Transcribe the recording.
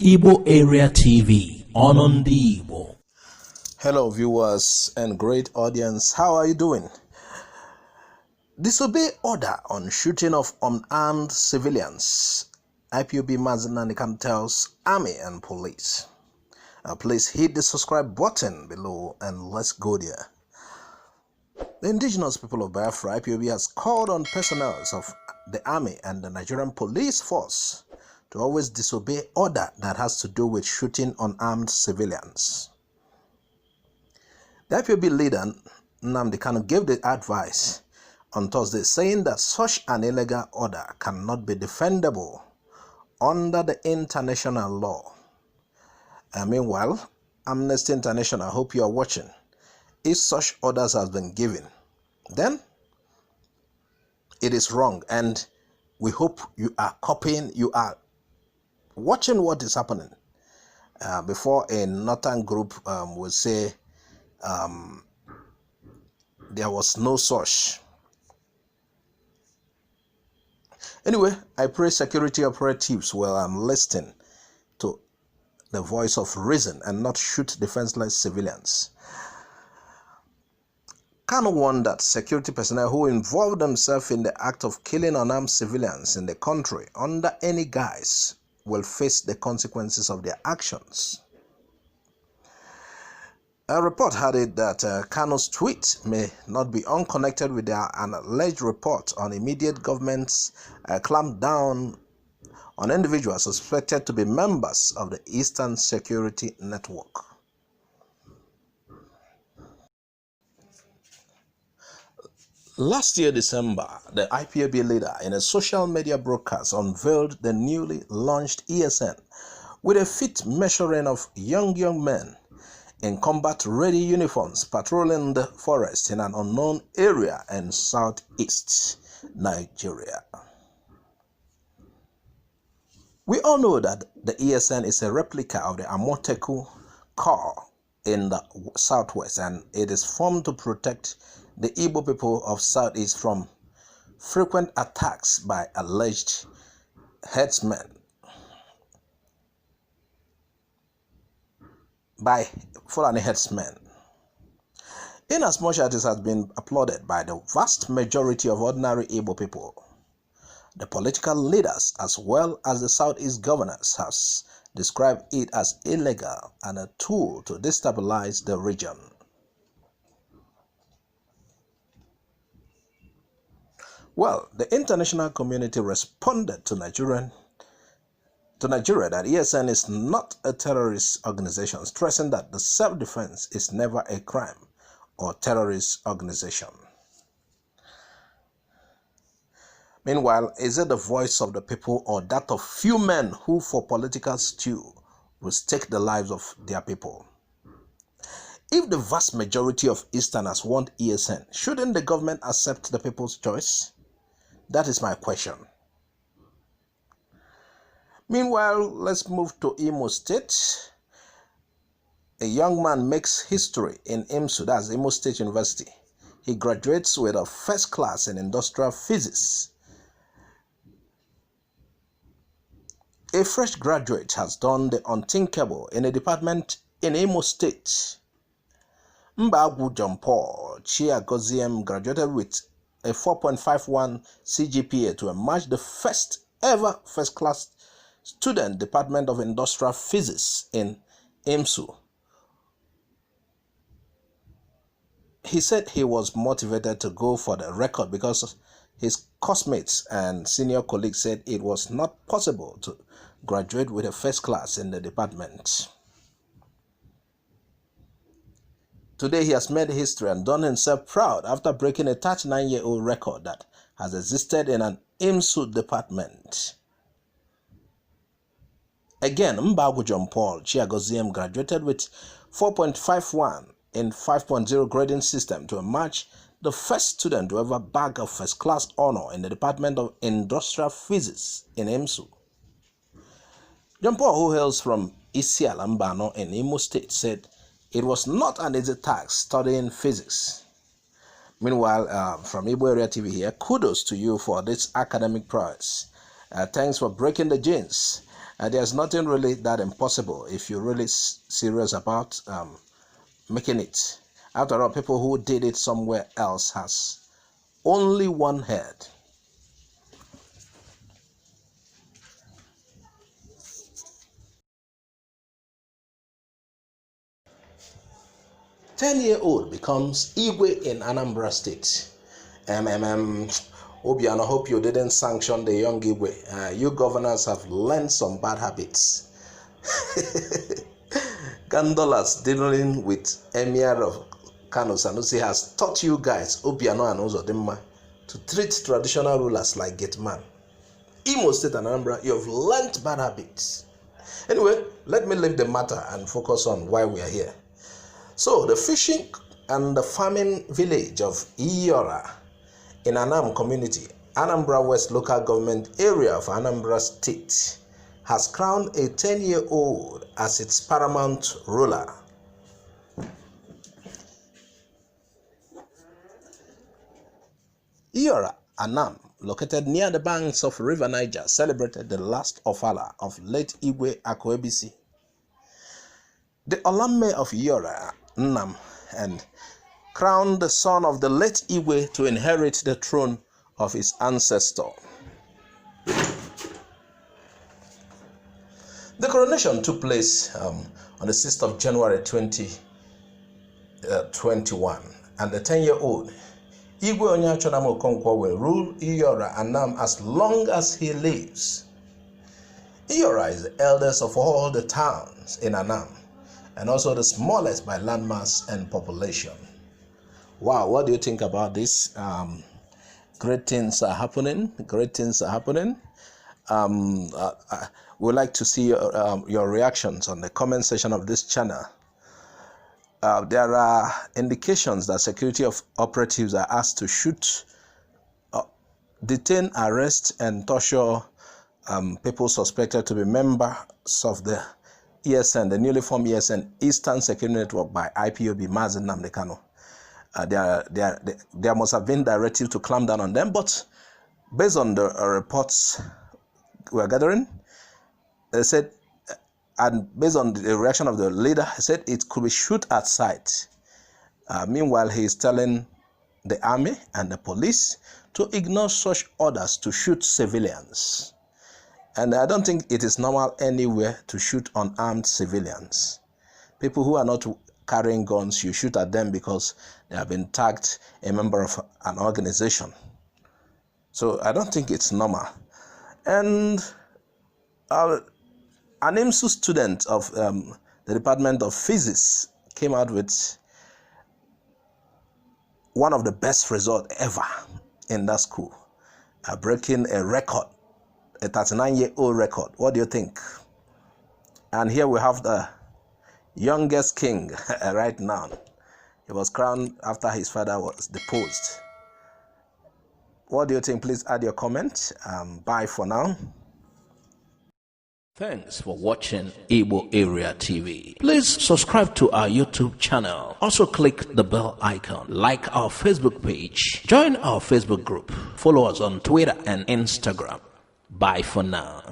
Igbo Area TV on the Igbo. Hello viewers and great audience, how are you doing? Disobey order on shooting of unarmed civilians. IPOB Nnamdi tells army and police. Please hit the subscribe button below and let's go there. The indigenous people of Biafra, IPOB, has called on personnel of the army and the Nigerian police force to always disobey order that has to do with shooting unarmed civilians. The IPOB leader, Nnamdi, gave the advice on Thursday, saying that such an illegal order cannot be defendable under the international law. Meanwhile, Amnesty International, I hope you are watching. If such orders have been given, then it is wrong, and we hope you are copying, you are watching what is happening. Before a northern group will say there was no such. Anyway, I pray security operatives will listen to the voice of reason and not shoot defenseless civilians. Kanu warned that security personnel who involve themselves in the act of killing unarmed civilians in the country under any guise will face the consequences of their actions. A report had it that Kanu's tweet may not be unconnected with an alleged report on immediate government's clampdown on individuals suspected to be members of the Eastern Security Network. Last year, December, the IPOB leader in a social media broadcast unveiled the newly launched ESN with a feat measuring of young men in combat-ready uniforms patrolling the forest in an unknown area in southeast Nigeria. We all know that the ESN is a replica of the Amoteku Corps in the southwest, and it is formed to protect the Igbo people of Southeast from frequent attacks by alleged headsmen, by Fulani headsmen. Inasmuch as it has been applauded by the vast majority of ordinary Igbo people, the political leaders as well as the Southeast governors has described it as illegal and a tool to destabilize the region. Well, the international community responded to Nigeria that ESN is not a terrorist organization, stressing that the self-defense is never a crime or terrorist organization. Meanwhile, is it the voice of the people or that of few men who, for political stew, will stake the lives of their people? If the vast majority of Easterners want ESN, shouldn't the government accept the people's choice? That is my question. Meanwhile, let's move to Imo State. A young man makes history in IMSU, that's Imo State University. He graduates with a first class in industrial physics. A fresh graduate has done the unthinkable in a department in Imo State. Mbagwu John Paul Chiagoziem graduated with a 4.51 CGPA to emerge the first ever first-class student Department of Industrial Physics in IMSU. He said he was motivated to go for the record because his classmates and senior colleagues said it was not possible to graduate with a first class in the department. Today he has made history and done himself proud after breaking a 39-year-old record that has existed in an IMSU department. Again, Mbagwu John Paul Chiagoziem graduated with 4.51 in 5.0 grading system to emerge the first student to ever bag a first-class honor in the Department of Industrial Physics in IMSU. John Paul, who hails from Isiala Mbano in Imo State, said it was not an easy task studying physics. Meanwhile, from Igbo Area TV here, kudos to you for this academic prowess. Thanks for breaking the jinx. There's nothing really that impossible if you're really serious about making it. After all, people who did it somewhere else has only one head. Ten-year-old becomes Igbo in Anambra State. Obiano, hope you didn't sanction the young Igbo. You governors have learned some bad habits. Gandolas dealing with Emir of Kanu Sanusi has taught you guys, Obiano and Uzodimma, to treat traditional rulers like Gateman. Imo State and Anambra, you have learned bad habits. Anyway, let me leave the matter and focus on why we are here. So, the fishing and the farming village of Iyora in Anam community, Anambra West local government area of Anambra State, has crowned a 10-year-old as its paramount ruler. Iyora, Anam, located near the banks of River Niger, celebrated the last Ofala of late Igwe Akwebisi. The Olame of Iyora, Nnam, and crowned the son of the late Igwe to inherit the throne of his ancestor. The coronation took place on the 6th of January 2021, and the 10-year-old Igwe Onyachonam Okonkwo will rule Iyora Anam as long as he lives. Iyora is the eldest of all the towns in Anam, and also the smallest by landmass and population. Wow, what do you think about this? Great things are happening. Great things are happening. We'd like to see your reactions on the comment section of this channel. There are indications that security operatives are asked to shoot, detain, arrest, and torture people suspected to be members of the ESN, the newly formed ESN, Eastern Security Network by IPOB Mazen Nnamdi. There must have been directive to clamp down on them, but based on the reports we're gathering, they said, and based on the reaction of the leader, he said it could be shoot at sight. Meanwhile, he is telling the army and the police to ignore such orders to shoot civilians. And I don't think it is normal anywhere to shoot unarmed civilians. People who are not carrying guns, you shoot at them because they have been tagged a member of an organization. So I don't think it's normal. And an IMSU student of the Department of Physics came out with one of the best results ever in that school, breaking a record, a 39-year-old record. What do you think? And here we have the youngest king right now. He was crowned after his father was deposed. What do you think? Please add your comment. Bye for now. Thanks for watching Igbo Area TV. Please subscribe to our YouTube channel. Also click the bell icon. Like our Facebook page. Join our Facebook group. Follow us on Twitter and Instagram. Bye for now.